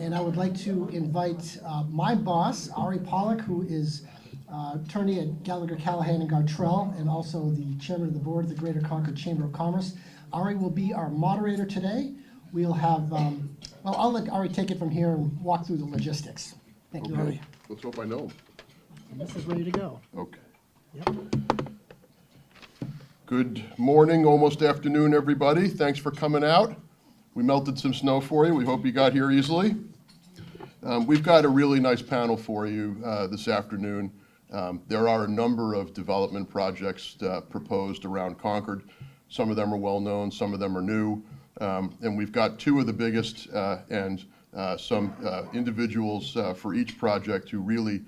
And I would like to invite my boss, Ari Pollack, who is attorney at Gallagher, Callahan, and Gartrell, and also the chairman of the board of the Greater Concord Chamber of Commerce. Ari will be our moderator today. We'll have, well, I'll let Ari take it from here and walk through the logistics. Thank you, Ari. Let's hope I know him. And this is ready to go. Okay. Yep. Good morning, almost afternoon, everybody. Thanks for coming out. We melted some snow for you. We hope you got here easily. We've got a really nice panel for you this afternoon. There are a number of development projects proposed around Concord. Some of them are well-known, some of them are new. And we've got two of the biggest and some individuals for each project who really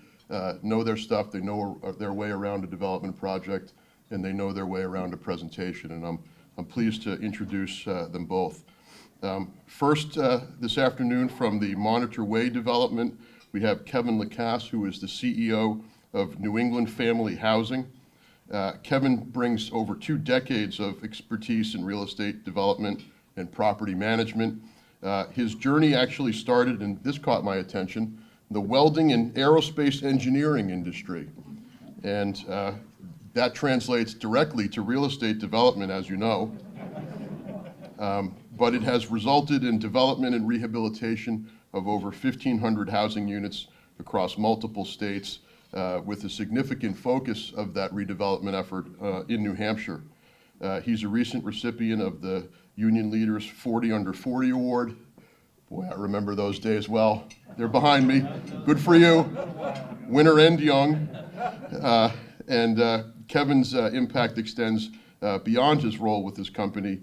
know their stuff. They know their way around a development project, and they know their way around a presentation. And I'm pleased to introduce them both. First, this afternoon from the Monitor Way development, we have Kevin Lacasse, who is the CEO of New England Family Housing. Kevin brings over 2 decades of expertise in real estate development and property management. His journey actually started, and this caught my attention, the welding and aerospace engineering industry. And that translates directly to real estate development, as you know. But it has resulted in development and rehabilitation of over 1,500 housing units across multiple states, with a significant focus of that redevelopment effort in New Hampshire. He's a recent recipient of the Union Leaders 40 Under 40 Award. Boy, I remember those days well. They're behind me. Good for you. Winner and young. Kevin's impact extends beyond his role with his company.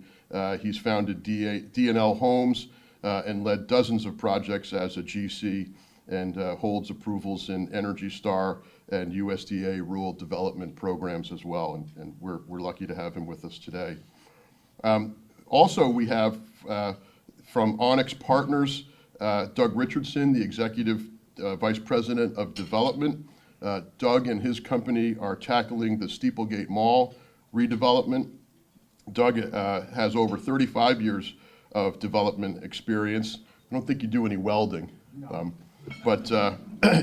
He's founded D&L Homes and led dozens of projects as a GC, and holds approvals in Energy Star and USDA rural development programs as well. And we're lucky to have him with us today. Also, we have from Onyx Partners, Doug Richardson, the Executive Vice President of Development. Doug and his company are tackling the Steeplegate Mall redevelopment. Doug has over 35 years of development experience. I don't think you do any welding, but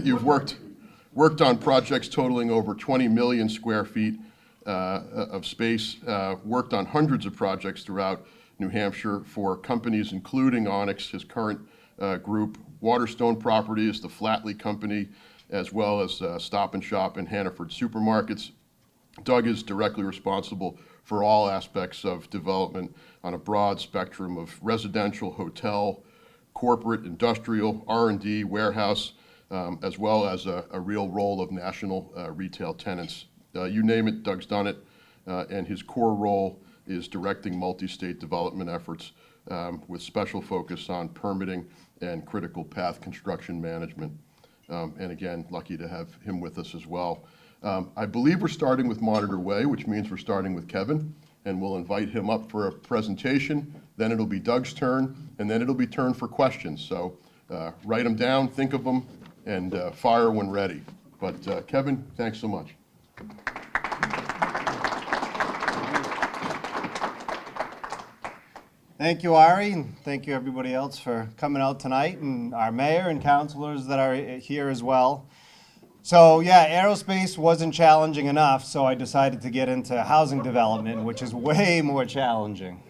you've worked on projects totaling over 20 million square feet of space, worked on hundreds of projects throughout New Hampshire for companies including Onyx, his current group, Waterstone Properties, the Flatley Company, as well as Stop and Shop and Hannaford Supermarkets. Doug is directly responsible for all aspects of development on a broad spectrum of residential, hotel, corporate, industrial, R&D, warehouse, as well as a real role of national retail tenants. You name it, Doug's done it, and his core role is directing multi-state development efforts with special focus on permitting and critical path construction management. And again, lucky to have him with us as well. I believe we're starting with Monitor Way, which means we're starting with Kevin, and we'll invite him up for a presentation. Then it'll be Doug's turn, and then it'll be turn for questions. So write them down, think of them, and fire when ready. But Kevin, thanks so much. Thank you, Ari, and thank you everybody else for coming out tonight, and our mayor and councilors that are here as well. So yeah, aerospace wasn't challenging enough, so I decided to get into housing development, which is way more challenging.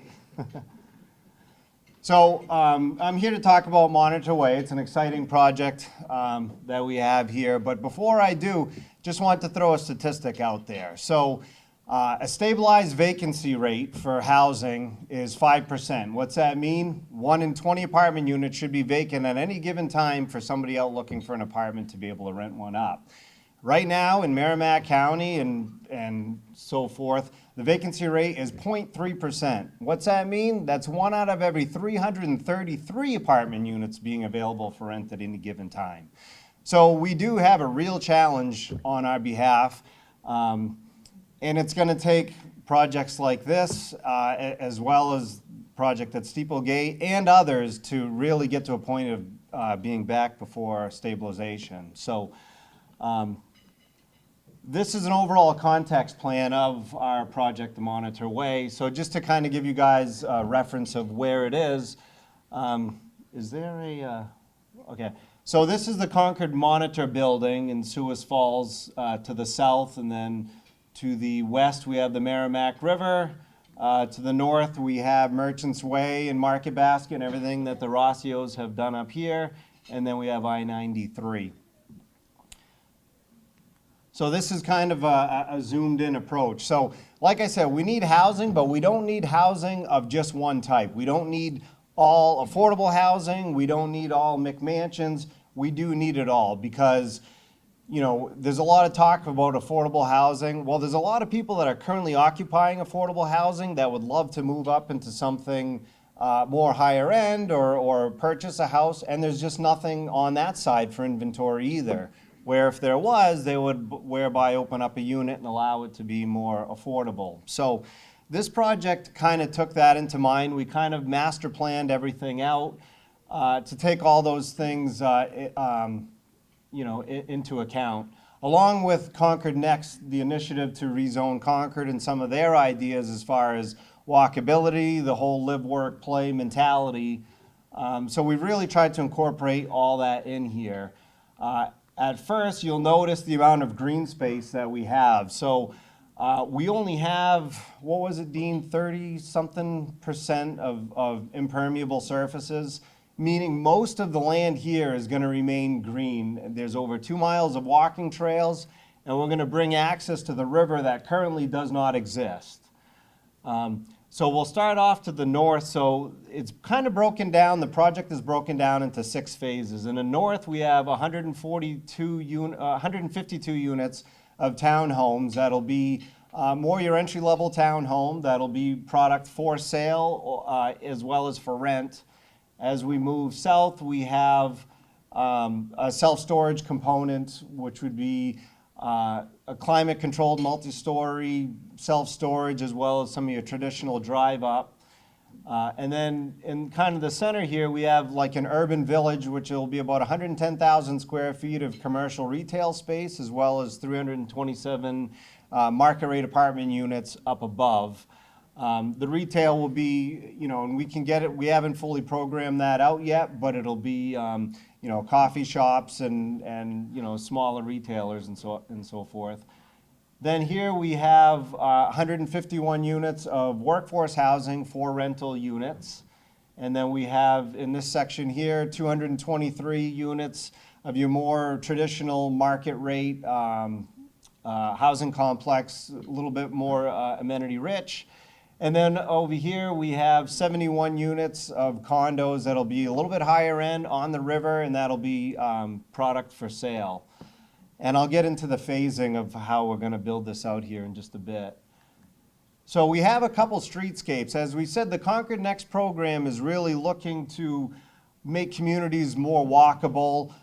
So I'm here to talk about Monitor Way. It's an exciting project that we have here, but before I do, just want to throw a statistic out there. So a stabilized vacancy rate for housing is 5%. What's that mean? 1 in 20 apartment units should be vacant at any given time for somebody out looking for an apartment to be able to rent one up. Right now in Merrimack County and so forth, the vacancy rate is 0.3%. What's that mean? That's 1 out of every 333 apartment units being available for rent at any given time. So we do have a real challenge on our behalf. And it's going to take projects like this, as well as project at Steeplegate and others, to really get to a point of being back before stabilization. So this is an overall context plan of our project, the Monitor Way. So just to kind of give you guys a reference of where it is there a Okay, so this is the Concord Monitor Building in Suez Falls to the south, and then to the west we have the Merrimack River. To the north we have Merchants Way and Market Basket and everything that the Rossios have done up here, and then we have I-93. So this is kind of a zoomed in approach. So like I said, we need housing, but we don't need housing of just one type. We don't need all affordable housing. We don't need all McMansions. We do need it all because, you know, there's a lot of talk about affordable housing. Well, there's a lot of people that are currently occupying affordable housing that would love to move up into something more higher end or purchase a house, and there's just nothing on that side for inventory either. Where if there was, they would whereby open up a unit and allow it to be more affordable. So this project kind of took that into mind. We kind of master planned everything out to take all those things you know, into account. Along with Concord Next, the initiative to rezone Concord and some of their ideas as far as walkability, the whole live, work, play mentality. So we've really tried to incorporate all that in here. At first, you'll notice the amount of green space that we have. So we only have, what was it, Dean, 30-something% of impermeable surfaces, meaning most of the land here is going to remain green. There's over 2 miles of walking trails, and we're going to bring access to the river that currently does not exist. So we'll start off to the north. So it's kind of broken down. The project is broken down into 6 phases. In the north, we have 152 units of townhomes. That'll be more your entry-level townhome. That'll be product for sale as well as for rent. As we move south, we have a self-storage component, which would be a climate-controlled multi-story self-storage, as well as some of your traditional drive-up. And then in kind of the center here, we have like an urban village, which will be about 110,000 square feet of commercial retail space, as well as 327 market rate apartment units up above. The retail will be, you know, and we can get it, we haven't fully programmed that out yet, but it'll be, you know, coffee shops and you know, smaller retailers and so forth. Then here we have 151 units of workforce housing for rental units. And then we have in this section here 223 units of your more traditional market rate housing complex, a little bit more amenity rich. And then over here we have 71 units of condos that'll be a little bit higher end on the river, and that'll be product for sale. And I'll get into the phasing of how we're going to build this out here in just a bit. So we have a couple streetscapes. As we said, the Concord Next program is really looking to make communities more walkable,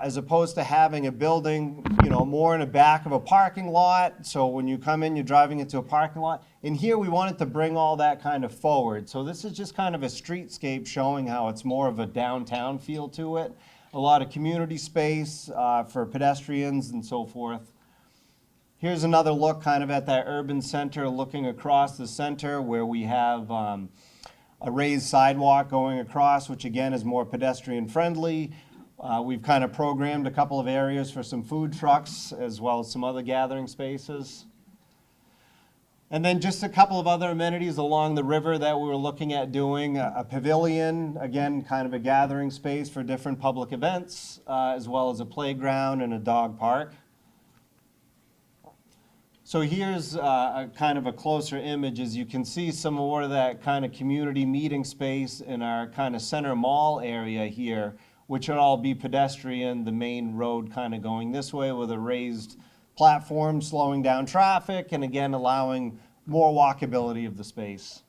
as opposed to having a building, you know, more in the back of a parking lot. So when you come in, you're driving into a parking lot. And here we wanted to bring all that kind of forward. So this is just kind of a streetscape showing how it's more of a downtown feel to it. A lot of community space for pedestrians and so forth. Here's another look kind of at that urban center, looking across the center where we have a raised sidewalk going across, which again is more pedestrian friendly. We've kind of programmed a couple of areas for some food trucks as well as some other gathering spaces. And then just a couple of other amenities along the river that we were looking at doing. A pavilion, again, kind of a gathering space for different public events, as well as a playground and a dog park. So here's a kind of a closer image. As you can see, some more of that kind of community meeting space in our kind of center mall area here, which would all be pedestrian, the main road kind of going this way with a raised platform slowing down traffic and again allowing more walkability of the space.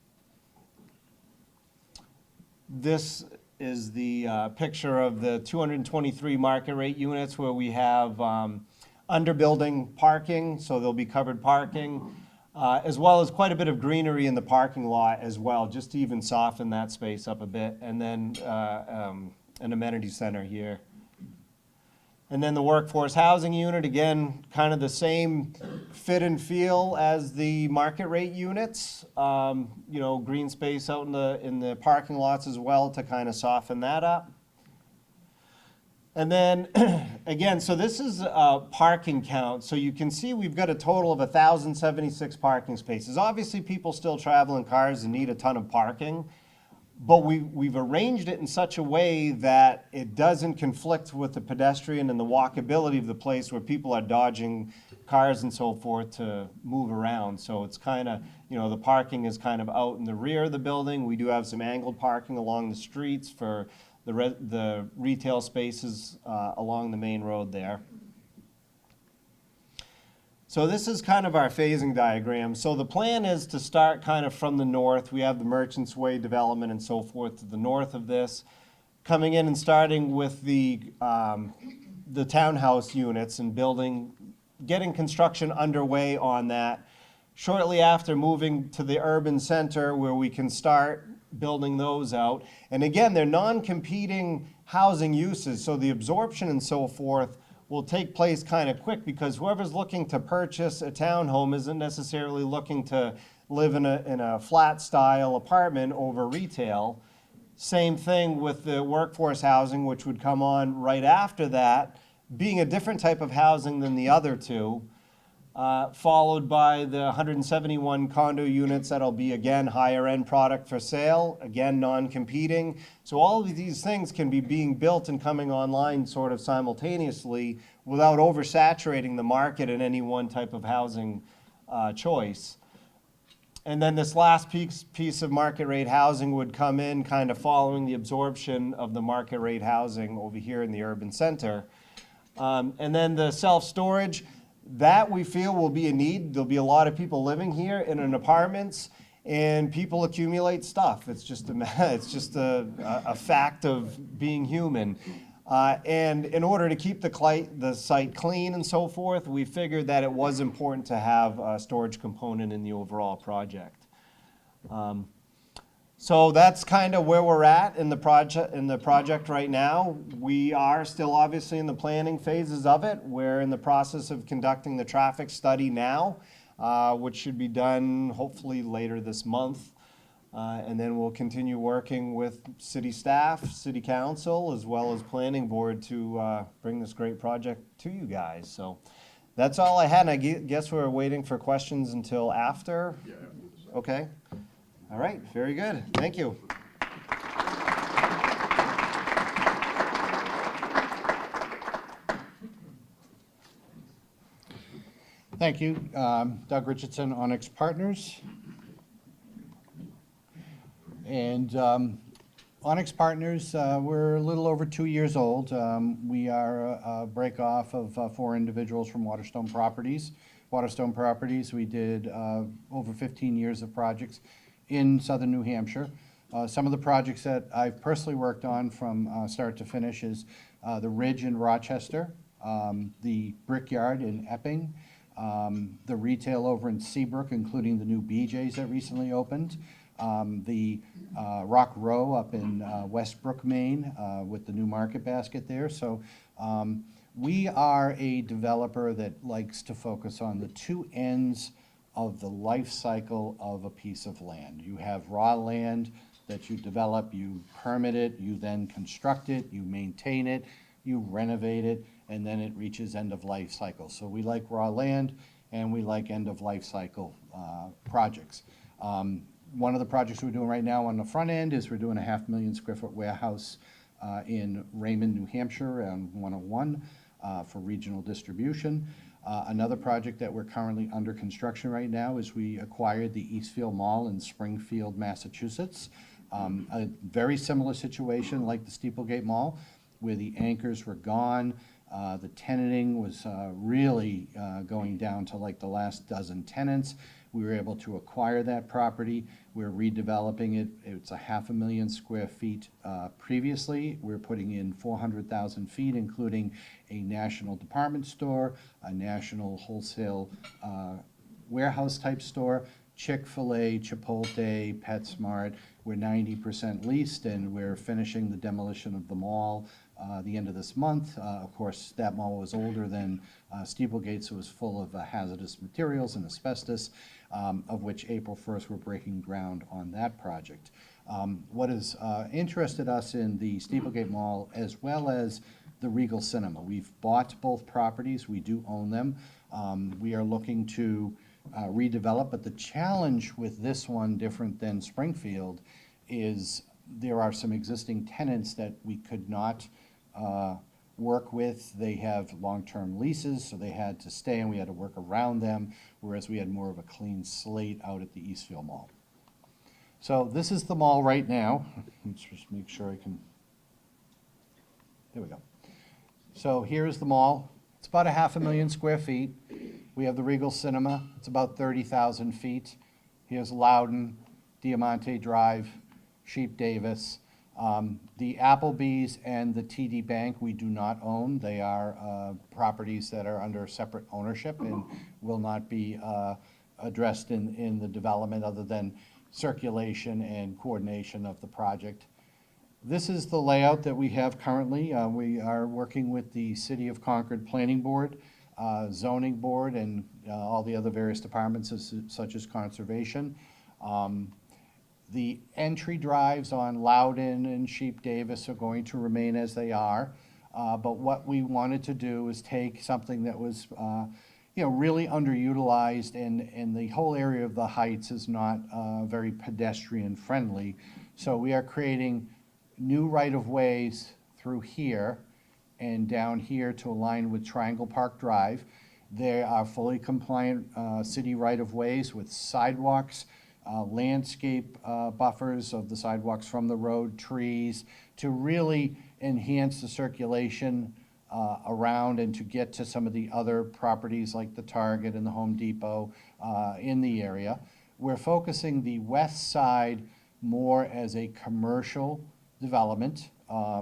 This is the picture of the 223 market rate units where we have underbuilding parking, so there'll be covered parking, as well as quite a bit of greenery in the parking lot as well, just to even soften that space up a bit, and then an amenity center here. And then the workforce housing unit, again, kind of the same fit and feel as the market rate units. You know, green space out in the parking lots as well to kind of soften that up. And then, again, so this is a parking count. So you can see we've got a total of 1,076 parking spaces. Obviously, people still travel in cars and need a ton of parking, but we've arranged it in such a way that it doesn't conflict with the pedestrian and the walkability of the place where people are dodging cars and so forth to move around. So it's kind of, you know, the parking is kind of out in the rear of the building. We do have some angled parking along the streets for the retail spaces along the main road there. So this is kind of our phasing diagram. So the plan is to start kind of from the north. We have the Merchants Way development and so forth to the north of this, coming in and starting with the townhouse units and getting construction underway on that. Shortly after, moving to the urban center where we can start building those out. And again, they're non-competing housing uses, so the absorption and so forth will take place kind of quick, because whoever's looking to purchase a townhome isn't necessarily looking to live in a flat style apartment over retail. Same thing with the workforce housing, which would come on right after that, being a different type of housing than the other two. Followed by the 171 condo units that'll be, again, higher end product for sale, again, non-competing. So all of these things can be being built and coming online sort of simultaneously without oversaturating the market in any one type of housing choice. And then this last piece of market rate housing would come in kind of following the absorption of the market rate housing over here in the urban center. And then the self-storage, that we feel will be a need. There'll be a lot of people living here in an apartments, and people accumulate stuff. It's just a fact of being human. And in order to keep the site clean and so forth, we figured that it was important to have a storage component in the overall project. So that's kind of where we're at in the project right now. We are still obviously in the planning phases of it. We're in the process of conducting the traffic study now, which should be done hopefully later this month. And then we'll continue working with city staff, city council, as well as planning board to bring this great project to you guys. So that's all I had, and I guess we're waiting for questions until after? Yeah. Okay. All right, very good. Thank you. Thank you. Doug Richardson, Onyx Partners. And Onyx Partners, we're a little over 2 years old. We are a break off of 4 individuals from Waterstone Properties. We did over 15 years of projects in southern New Hampshire. Some of the projects that I've personally worked on from start to finish is the Ridge in Rochester, the Brickyard in Epping, the retail over in Seabrook, including the new BJ's that recently opened, the Rock Row up in Westbrook, Maine, with the new Market Basket there. So we are a developer that likes to focus on the two ends of the life cycle of a piece of land. You have raw land that you develop, you permit it, you then construct it, you maintain it, you renovate it, and then it reaches end of life cycle. So we like raw land and we like end of life cycle projects. One of the projects we're doing right now on the front end is we're doing a 500,000 square foot warehouse in Raymond, New Hampshire on 101 for regional distribution. Another project that we're currently under construction right now is we acquired the Eastfield Mall in Springfield, Massachusetts. A very similar situation like the Steeplegate Mall, where the anchors were gone. The tenanting was really going down to like the last dozen tenants. We were able to acquire that property. We're redeveloping it. It's a 500,000 square feet previously. We're putting in 400,000 feet, including a national department store, a national wholesale warehouse type store, Chick-fil-A, Chipotle, PetSmart. We're 90% leased, and we're finishing the demolition of the mall the end of this month. Of course, that mall was older than Steeplegate, so it was full of hazardous materials and asbestos, of which April 1st we're breaking ground on that project. What has interested us in the Steeplegate Mall, as well as the Regal Cinema. We've bought both properties, we do own them. We are looking to redevelop, but the challenge with this one, different than Springfield, is there are some existing tenants that we could not work with. They have long-term leases, so they had to stay and we had to work around them, whereas we had more of a clean slate out at the Eastfield Mall. So this is the mall right now. Let's just make sure I can, there we go. So here's the mall. It's about 500,000 square feet. We have the Regal Cinema. It's about 30,000 feet. Here's Loudon, Diamante Drive, Sheep Davis. The Applebee's and the TD Bank we do not own. They are properties that are under separate ownership and will not be addressed in the development other than circulation and coordination of the project. This is the layout that we have currently. We are working with the City of Concord Planning Board, Zoning Board, and all the other various departments such as Conservation. The entry drives on Loudon and Sheep Davis are going to remain as they are. But what we wanted to do is take something that was really underutilized, and the whole area of the Heights is not very pedestrian friendly. So we are creating new right-of-ways through here and down here to align with Triangle Park Drive. They are fully compliant city right-of-ways with sidewalks, landscape buffers of the sidewalks from the road, trees, to really enhance the circulation around and to get to some of the other properties like the Target and the Home Depot in the area. We're focusing the west side more as a commercial development,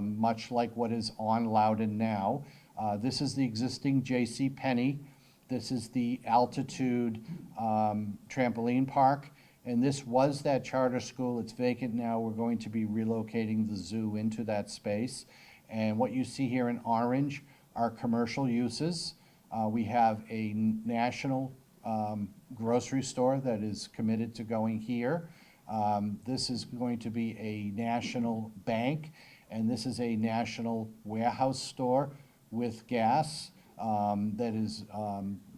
much like what is on Loudon now. This is the existing J.C. Penney. This is the Altitude trampoline park. And this was that charter school. It's vacant now. We're going to be relocating the zoo into that space. And what you see here in orange are commercial uses. We have a national grocery store that is committed to going here. This is going to be a national bank, and this is a national warehouse store with gas that is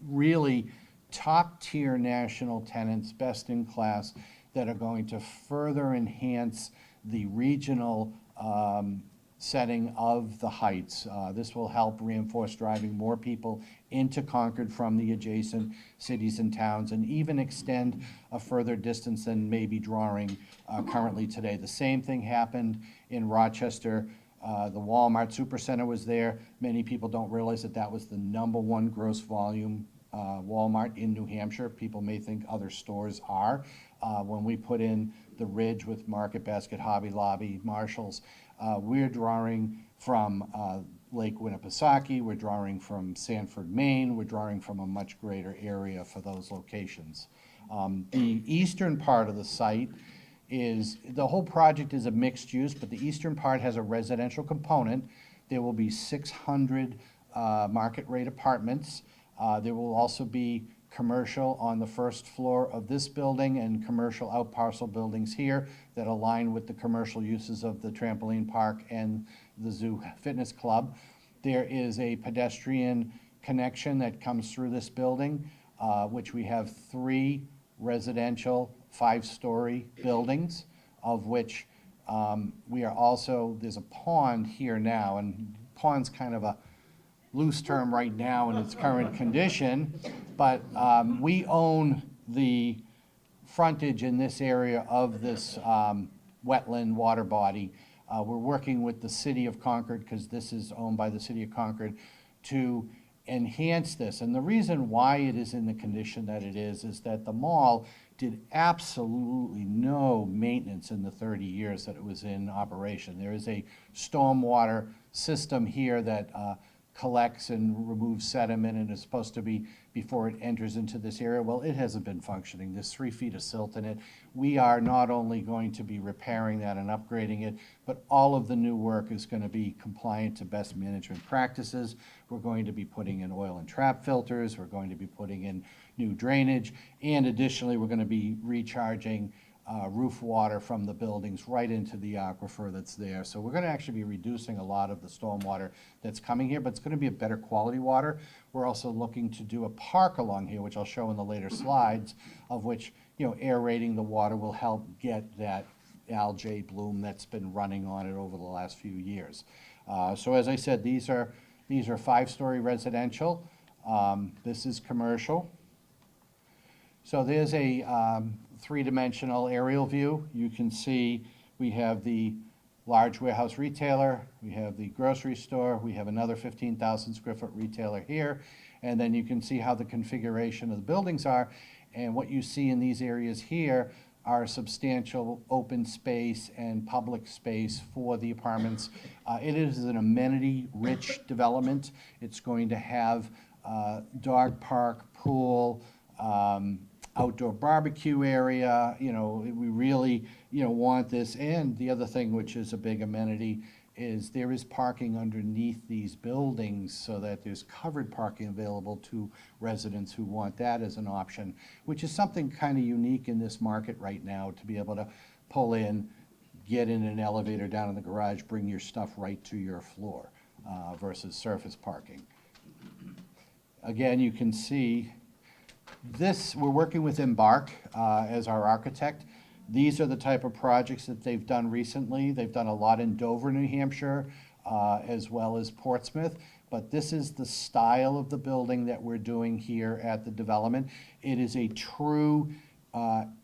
really top-tier national tenants, best in class, that are going to further enhance the regional setting of the Heights. This will help reinforce driving more people into Concord from the adjacent cities and towns, and even extend a further distance than maybe drawing currently today. The same thing happened in Rochester. The Walmart Supercenter was there. Many people don't realize that that was the #1 gross volume Walmart in New Hampshire. People may think other stores are. When we put in the Ridge with Market Basket, Hobby Lobby, Marshalls, we're drawing from Lake Winnipesaukee, we're drawing from Sanford, Maine, we're drawing from a much greater area for those locations. The eastern part of the site is, the whole project is a mixed use, but the eastern part has a residential component. There will be 600 market rate apartments. There will also be commercial on the first floor of this building and commercial out parcel buildings here that align with the commercial uses of the trampoline park and the zoo fitness club. There is a pedestrian connection that comes through this building, which we have 3 residential 5-story buildings, of which we are also, there's a pond here now, and pond's kind of a loose term right now in its current condition, but we own the frontage in this area of this wetland water body. We're working with the City of Concord, because this is owned by the City of Concord, to enhance this. And the reason why it is in the condition that it is that the mall did absolutely no maintenance in the 30 years that it was in operation. There is a stormwater system here that collects and removes sediment and is supposed to be before it enters into this area. Well, it hasn't been functioning. There's 3 feet of silt in it. We are not only going to be repairing that and upgrading it, but all of the new work is going to be compliant to best management practices. We're going to be putting in oil and trap filters. We're going to be putting in new drainage. And additionally, we're going to be recharging roof water from the buildings right into the aquifer that's there. So we're going to actually be reducing a lot of the stormwater that's coming here, but it's going to be a better quality water. We're also looking to do a park along here, which I'll show in the later slides, of which, you know, aerating the water will help get that algae bloom that's been running on it over the last few years. So as I said, these are 5-story residential. This is commercial. So there's a 3-dimensional aerial view. You can see we have the large warehouse retailer, we have the grocery store, we have another 15,000 square foot retailer here, and then you can see how the configuration of the buildings are. And what you see in these areas here are substantial open space and public space for the apartments. It is an amenity-rich development. It's going to have dog park, pool, outdoor barbecue area. You know, we really, you know, want this. And the other thing, which is a big amenity, is there is parking underneath these buildings so that there's covered parking available to residents who want that as an option, which is something kind of unique in this market right now, to be able to pull in, get in an elevator down in the garage, bring your stuff right to your floor versus surface parking. Again, you can see this, we're working with Embark as our architect. These are the type of projects that they've done recently. They've done a lot in Dover, New Hampshire, as well as Portsmouth. But this is the style of the building that we're doing here at the development. It is a true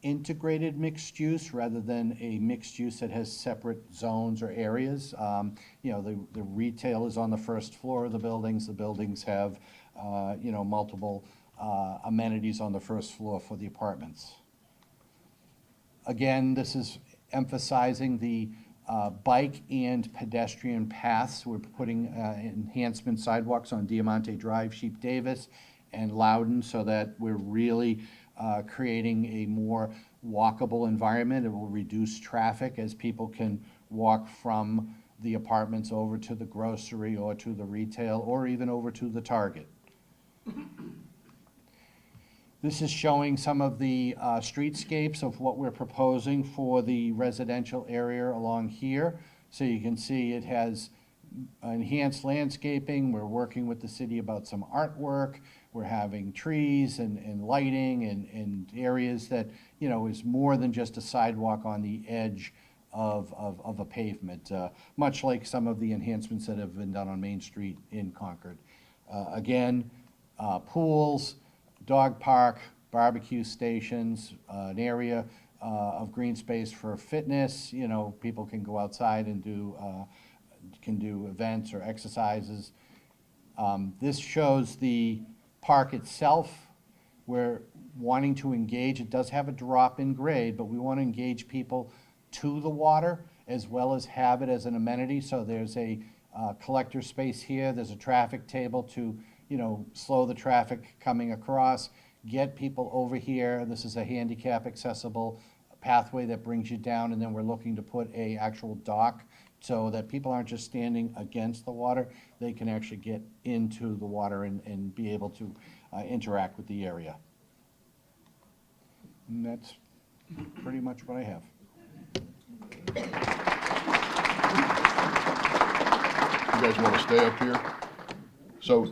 integrated mixed use rather than a mixed use that has separate zones or areas. You know, the retail is on the first floor of the buildings. The buildings have, you know, multiple amenities on the first floor for the apartments. Again, this is emphasizing the bike and pedestrian paths. We're putting enhancement sidewalks on Diamante Drive, Sheep Davis, and Loudon, so that we're really creating a more walkable environment. It will reduce traffic as people can walk from the apartments over to the grocery or to the retail or even over to the Target. This is showing some of the streetscapes of what we're proposing for the residential area along here. So you can see it has enhanced landscaping. We're working with the city about some artwork. We're having trees and lighting and areas that, you know, is more than just a sidewalk on the edge of a pavement, much like some of the enhancements that have been done on Main Street in Concord. Again, pools, dog park, barbecue stations, an area of green space for fitness. You know, people can go outside and can do events or exercises. This shows the park itself. We're wanting to engage. It does have a drop in grade, but we want to engage people to the water as well as have it as an amenity. So there's a collector space here. There's a traffic table to, you know, slow the traffic coming across, get people over here. This is a handicap accessible pathway that brings you down, and then we're looking to put a actual dock so that people aren't just standing against the water. They can actually get into the water and be able to interact with the area. And that's pretty much what I have. You guys want to stay up here? So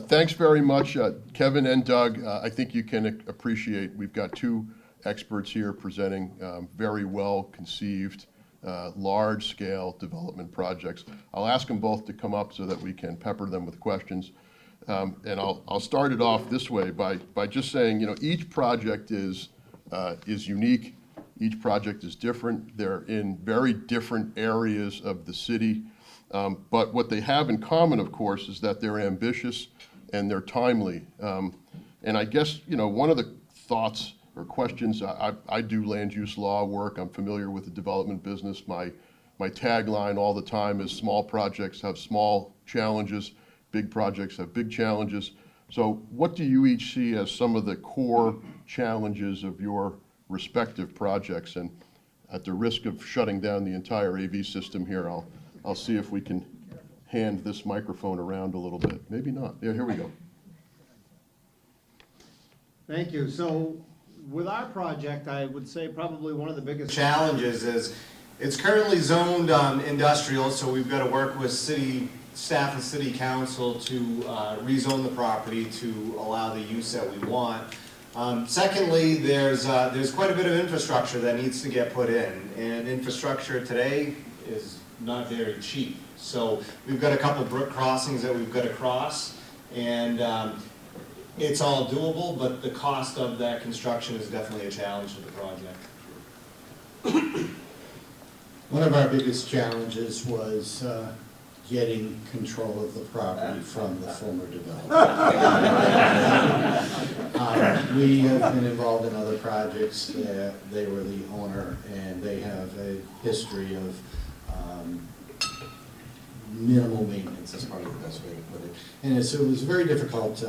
thanks very much, Kevin and Doug. I think you can appreciate we've got two experts here presenting very well conceived, large-scale development projects. I'll ask them both to come up so that we can pepper them with questions. And I'll start it off this way by just saying, you know, each project is unique. Each project is different. They're in very different areas of the city. But what they have in common, of course, is that they're ambitious and they're timely. And I guess, you know, one of the thoughts or questions, I do land use law work. I'm familiar with the development business. My tagline all the time is small projects have small challenges, big projects have big challenges. So what do you each see as some of the core challenges of your respective projects? And at the risk of shutting down the entire AV system here, I'll see if we can hand this microphone around a little bit. Maybe not. Yeah, here we go. Thank you. So with our project, I would say probably one of the biggest challenges is it's currently zoned industrial, so we've got to work with city staff and city council to rezone the property to allow the use that we want. Secondly, there's quite a bit of infrastructure that needs to get put in, and infrastructure today is not very cheap. So we've got a couple brook crossings that we've got to cross, and it's all doable, but the cost of that construction is definitely a challenge to the project. One of our biggest challenges was getting control of the property from the former developer. We have been involved in other projects. They were the owner, and they have a history of minimal maintenance, is probably the best way to put it. And so it was very difficult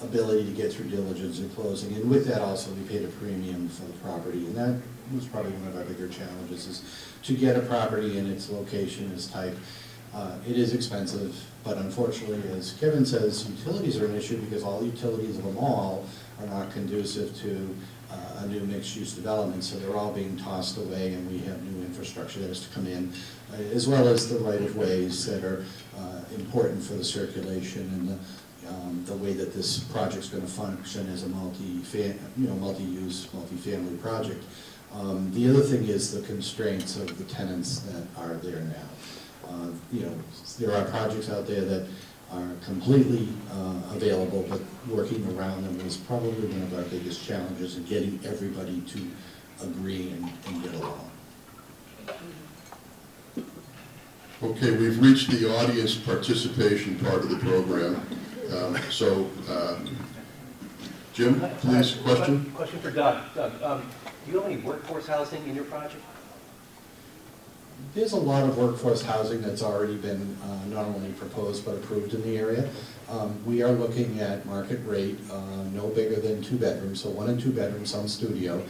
ability to get through diligence and closing. And with that also, we paid a premium for the property. And that was probably one of our bigger challenges, is to get a property in its location, its type. It is expensive, but unfortunately, as Kevin says, utilities are an issue because all utilities of them all are not conducive to a new mixed-use development, so they're all being tossed away, and we have new infrastructure that has to come in, as well as the right-of-ways that are important for the circulation and the way that this project's going to function as a multi-use, multi-family project. The other thing is the constraints of the tenants that are there now. There are projects out there that are completely available, but working around them is probably one of our biggest challenges in getting everybody to agree and get along. Okay, we've reached the audience participation part of the program. Jim, please, question? Question for Doug. Doug, do you have any workforce housing in your project? There's a lot of workforce housing that's already been not only proposed but approved in the area. We are looking at market rate, no bigger than 2 bedrooms, so 1 and 2 bedrooms, some studio.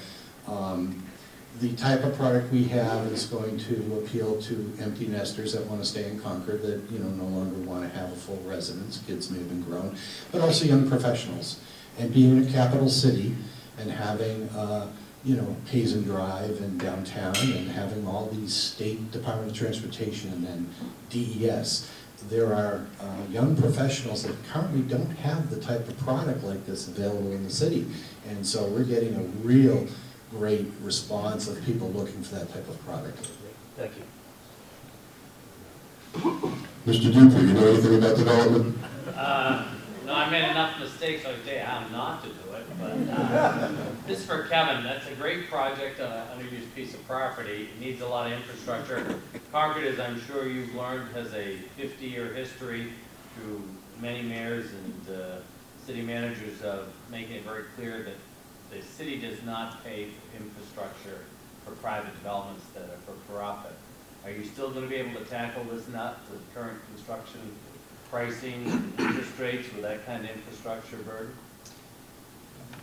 The type of product we have is going to appeal to empty nesters that want to stay in Concord, that no longer want to have a full residence. Kids may have been grown, but also young professionals. And being a capital city and having Payson Drive and downtown, and having all these state Department of Transportation and DES, there are young professionals that currently don't have the type of product like this available in the city. And so we're getting a real great response of people looking for that type of product. Thank you. Mr. Duper, you know anything about development? No, I made enough mistakes, I would say how not to do it, but this is for Kevin. That's a great project on an underused piece of property. It needs a lot of infrastructure. Concord, as I'm sure you've learned, has a 50-year history through many mayors and city managers of making it very clear that the city does not pay for infrastructure for private developments that are for profit. Are you still going to be able to tackle this nut, the current construction pricing and interest rates with that kind of infrastructure burden?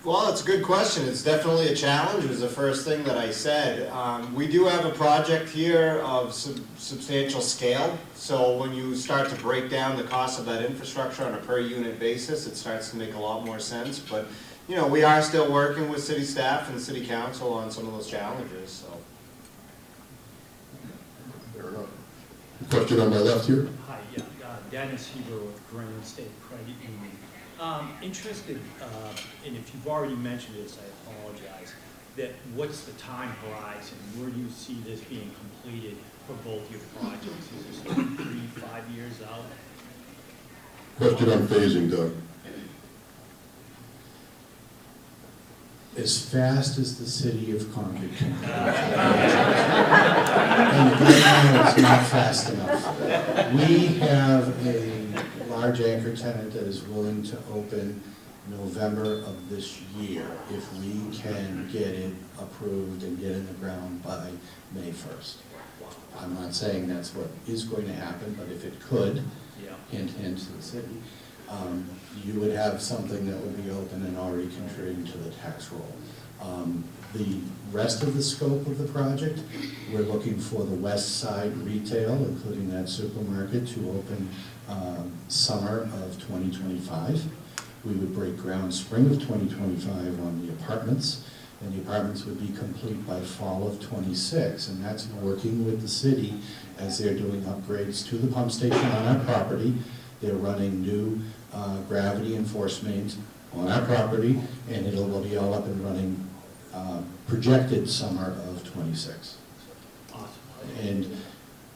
Well, it's a good question. It's definitely a challenge. It was the first thing that I said. We do have a project here of substantial scale. So when you start to break down the cost of that infrastructure on a per unit basis, it starts to make a lot more sense. But we are still working with city staff and city council on some of those challenges. So. Fair enough. Question on my left here. Hi, yeah, Dennis Huber with Grand State Credit Union. Interested, and if you've already mentioned this, I apologize, that what's the time horizon? Where do you see this being completed for both your projects? Is this 3, 5 years out? Question on phasing, Doug. As fast as the city of Concord can. And right now, it's not fast enough. We have a large anchor tenant that is willing to open November of this year if we can get it approved and get in the ground by May 1st. I'm not saying that's what is going to happen, but if it could, hint, hint to the city, you would have something that would be open and already contributing to the tax roll. The rest of the scope of the project, we're looking for the west side retail, including that supermarket, to open summer of 2025. We would break ground spring of 2025 on the apartments, and the apartments would be complete by fall of '26. And that's working with the city as they're doing upgrades to the pump station on our property. They're running new gravity and force mains on our property, and will be all up and running projected summer of '26. Awesome. And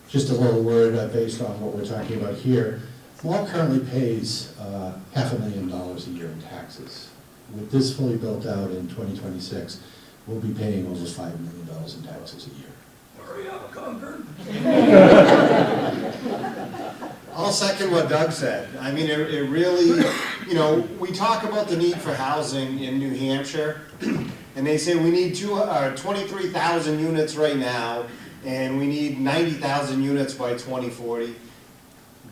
just a little word based on what we're talking about here. Mall currently pays $500,000 a year in taxes. With this fully built out in 2026, we'll be paying over $5 million in taxes a year. Hurry up, Concord. I'll second what Doug said. I mean, it really, you know, we talk about the need for housing in New Hampshire, and they say we need 23,000 units right now, and we need 90,000 units by 2040.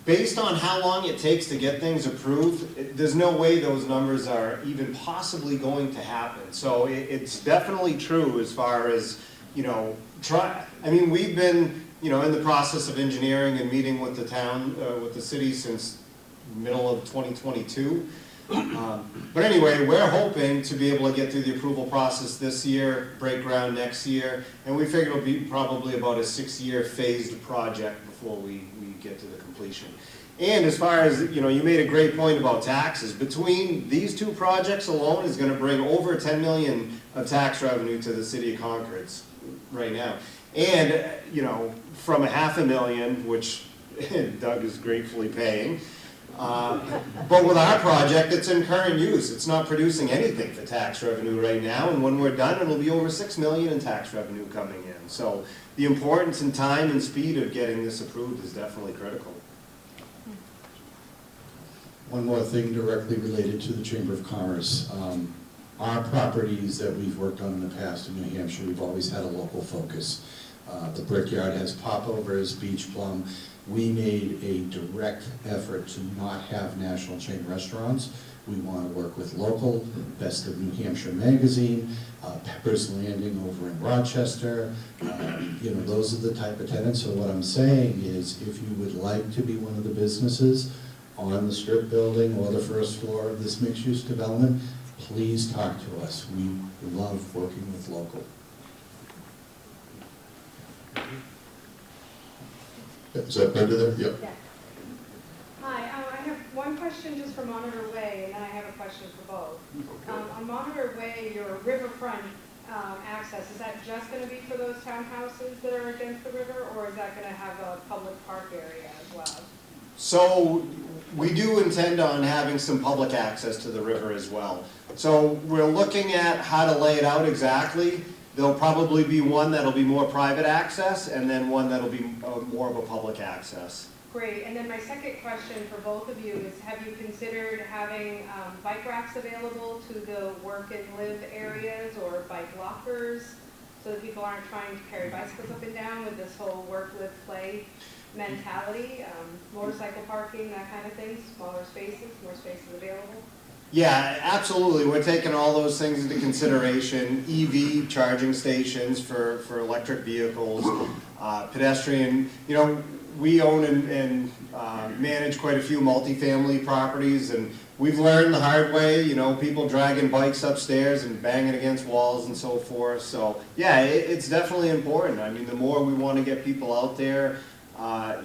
Based on how long it takes to get things approved, there's no way those numbers are even possibly going to happen. So it's definitely true as far as, you know, I mean, we've been, you know, in the process of engineering and meeting with the town, with the city since middle of 2022. But anyway, we're hoping to be able to get through the approval process this year, break ground next year, and we figure it'll be probably about a 6-year phased project before we get to the completion. And as far as, you know, you made a great point about taxes. Between these two projects alone is going to bring over 10 million of tax revenue to the city of Concord right now. And, you know, from $500,000, which Doug is gratefully paying, but with our project, it's in current use. It's not producing anything for tax revenue right now, and when we're done, it'll be over $6 million in tax revenue coming in. So the importance and time and speed of getting this approved is definitely critical. One more thing directly related to the Chamber of Commerce. Our properties that we've worked on in the past in New Hampshire, we've always had a local focus. The Brickyard has popovers, beach plum. We made a direct effort to not have national chain restaurants. We want to work with local, Best of New Hampshire magazine, Pepper's Landing over in Rochester. You know, those are the type of tenants. So what I'm saying is, if you would like to be one of the businesses on the strip building or the first floor of this mixed-use development, please talk to us. We love working with local. Is that Brenda there? Yep. Yeah. Hi, I have one question just for Monitor Way, and then I have a question for both. On Monitor Way, your riverfront access, is that just going to be for those townhouses that are against the river, or is that going to have a public park area as well? So we do intend on having some public access to the river as well. So we're looking at how to lay it out exactly. There'll probably be one that'll be more private access, and then one that'll be more of a public access. Great, and then my second question for both of you is, have you considered having bike racks available to the work and live areas, or bike lockers, so that people aren't trying to carry bicycles up and down with this whole work, live, play mentality, motorcycle parking, that kind of thing, smaller spaces, more spaces available? Yeah, absolutely. We're taking all those things into consideration. EV charging stations for electric vehicles, pedestrian. You know, we own and manage quite a few multifamily properties, and we've learned the hard way, you know, people dragging bikes upstairs and banging against walls and so forth. So, yeah, it's definitely important. I mean, the more we want to get people out there,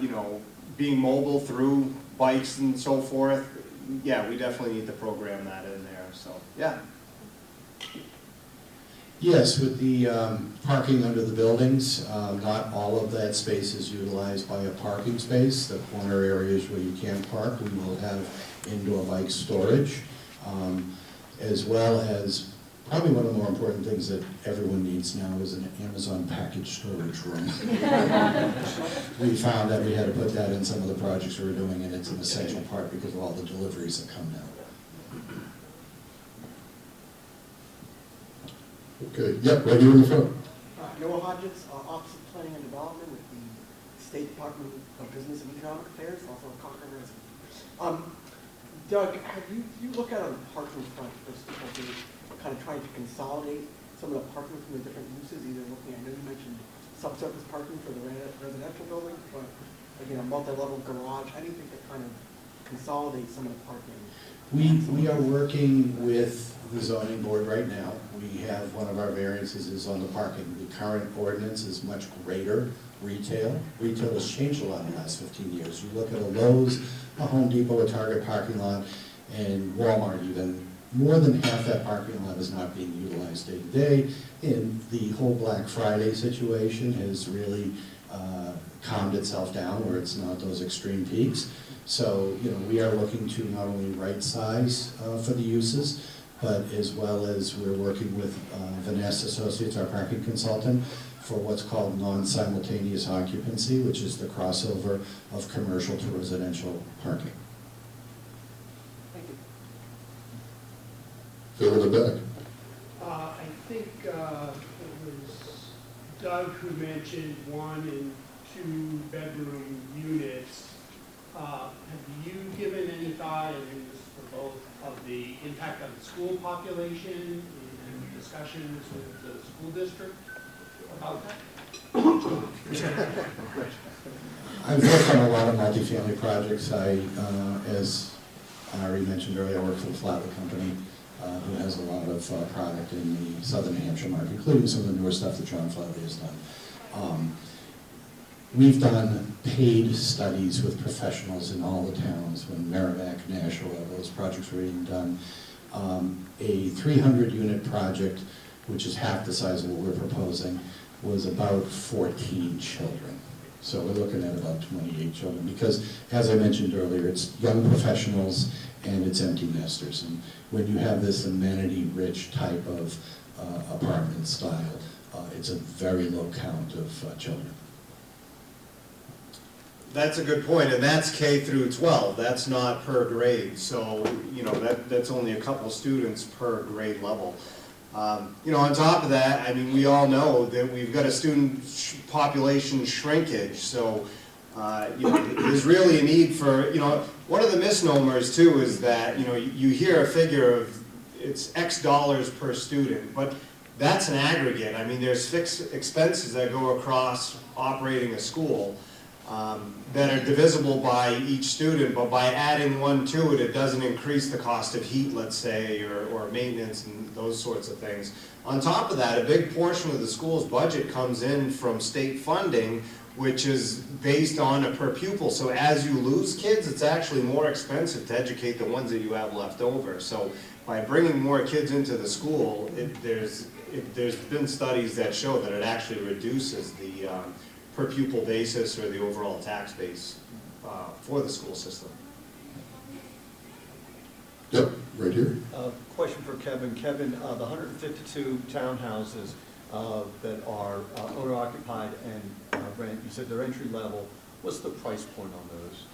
you know, being mobile through bikes and so forth, yeah, we definitely need to program that in there, so, yeah. Yes, with the parking under the buildings, not all of that space is utilized by a parking space. The corner areas where you can't park, we will have indoor bike storage, as well as probably one of the more important things that everyone needs now is an Amazon package storage room. We found that we had to put that in some of the projects we were doing, and it's an essential part because of all the deliveries that come now. Okay, yep, right here in the front. Noah Hodges, Office of Planning and Development with the State Department of Business and Economic Affairs, also a Concord resident. Doug, have you looked at on the parking front for Steeplegate, kind of trying to consolidate some of the parking from the different uses, either looking, I know you mentioned subsurface parking for the residential buildings, but again, a multi-level garage, how do you think that kind of consolidate some of the parking? We are working with the zoning board right now. We have one of our variances is on the parking. The current ordinance is much greater retail. Retail has changed a lot in the last 15 years. You look at a Lowe's, a Home Depot, a Target parking lot, and Walmart even, more than half that parking lot is not being utilized day to day. And the whole Black Friday situation has really calmed itself down where it's not those extreme peaks. So, you know, we are looking to not only right size for the uses, but as well as we're working with Vanessa Associates, our parking consultant, for what's called non-simultaneous occupancy, which is the crossover of commercial to residential parking. Thank you. Fill in the back. I think it was Doug who mentioned 1 and 2 bedroom units. Have you given any thought, and this is for both, of the impact on the school population and discussions with the school district about that? I've worked on a lot of multifamily projects. As Ari mentioned earlier, I work for the Flatwood Company, who has a lot of product in the southern New Hampshire market, including some of the newer stuff that John Flatley has done. We've done paid studies with professionals in all the towns when Merrimack, Nashua, those projects were being done. A 300-unit project, which is half the size of what we're proposing, was about 14 children. So we're looking at about 28 children because, as I mentioned earlier, it's young professionals and it's empty nesters. And when you have this amenity-rich type of apartment style, it's a very low count of children. That's a good point, and that's K through 12. That's not per grade. So, you know, that's only a couple students per grade level. You know, on top of that, I mean, we all know that we've got a student population shrinkage. So, you know, there's really a need for, you know, one of the misnomers too is that, you know, you hear a figure of it's X dollars per student, but that's an aggregate. I mean, there's fixed expenses that go across operating a school. That are divisible by each student, but by adding 1 to it, it doesn't increase the cost of heat, let's say, or maintenance and those sorts of things. On top of that, a big portion of the school's budget comes in from state funding, which is based on a per pupil. So as you lose kids, it's actually more expensive to educate the ones that you have left over. So by bringing more kids into the school, there's been studies that show that it actually reduces the per pupil basis or the overall tax base for the school system. Yep, right here. Question for Kevin. Kevin, the 152 townhouses that are owner-occupied and rent, you said they're entry level. What's the price point on those?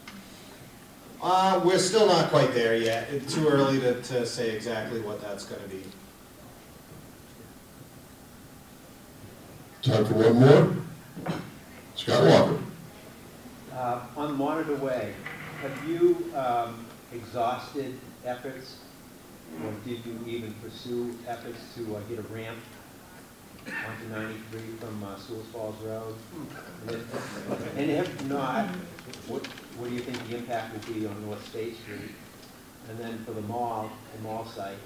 We're still not quite there yet. It's too early to say exactly what that's going to be. Time for one more. Scott Walker. On Monitor Way, have you exhausted efforts, or did you even pursue efforts to get a ramp onto 93 from Sewell Falls Road? And if not, what do you think the impact will be on North State Street? And then for the mall site,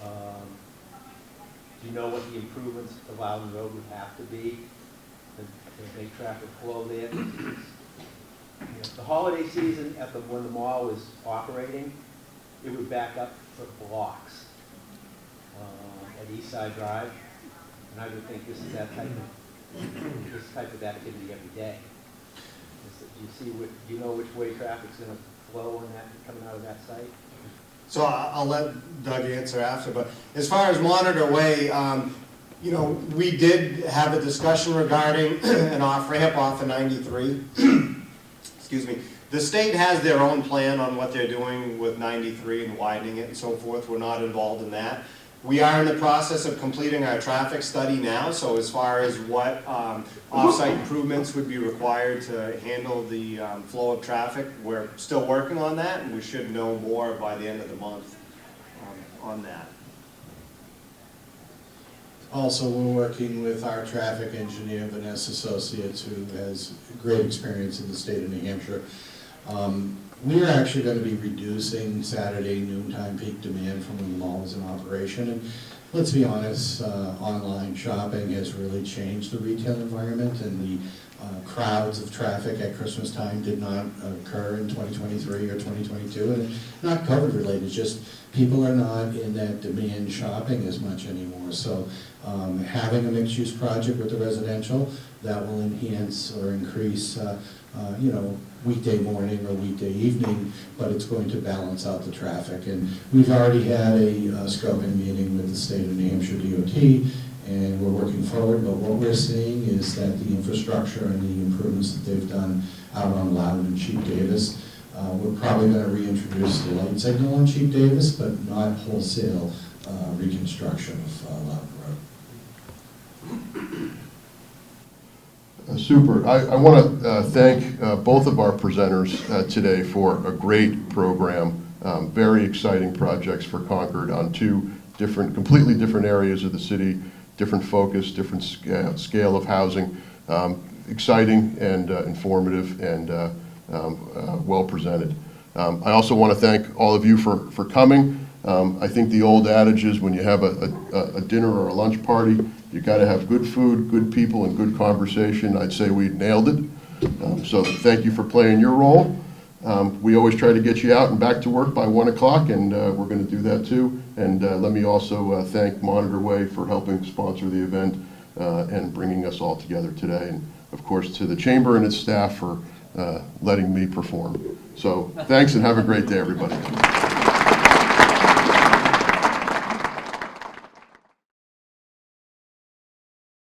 do you know what the improvements to Loudon Road would have to be to make traffic flow there? The holiday season, when the mall was operating, it would back up for blocks at East Side Drive, and I would think this is that type of activity every day. Do you know which way traffic's going to flow on that coming out of that site? So I'll let Doug answer after, but as far as Monitor Way, you know, we did have a discussion regarding an off-ramp off of 93. Excuse me. The state has their own plan on what they're doing with 93 and widening it and so forth. We're not involved in that. We are in the process of completing our traffic study now, so as far as what off-site improvements would be required to handle the flow of traffic, we're still working on that, and we should know more by the end of the month on that. Also, we're working with our traffic engineer, Vanessa Associates, who has great experience in the state of New Hampshire, We are actually going to be reducing Saturday noontime peak demand from when the mall was in operation. And let's be honest, online shopping has really changed the retail environment, and the crowds of traffic at Christmas time did not occur in 2023 or 2022, and not COVID related. It's just people are not in that demand shopping as much anymore. So having a mixed-use project with the residential, that will enhance or increase you know, weekday morning or weekday evening, but it's going to balance out the traffic. And we've already had a scoping meeting with the state of New Hampshire DOT, and we're working forward, but what we're seeing is that the infrastructure and the improvements that they've done out on Loudon and Chief Davis, we're probably going to reintroduce the light signal on Chief Davis, but not wholesale reconstruction of Loudon Road. Super. I want to thank both of our presenters today for a great program. Very exciting projects for Concord on two completely different areas of the city, different focus, different scale of housing. Exciting and informative and well presented. I also want to thank all of you for coming. I think the old adage is when you have a dinner or a lunch party, you got to have good food, good people, and good conversation. I'd say we nailed it. So thank you for playing your role. We always try to get you out and back to work by 1 o'clock, and we're going to do that too. And let me also thank Monitor Way for helping sponsor the event and bringing us all together today. And of course to the Chamber and its staff for letting me perform. So thanks and have a great day, everybody.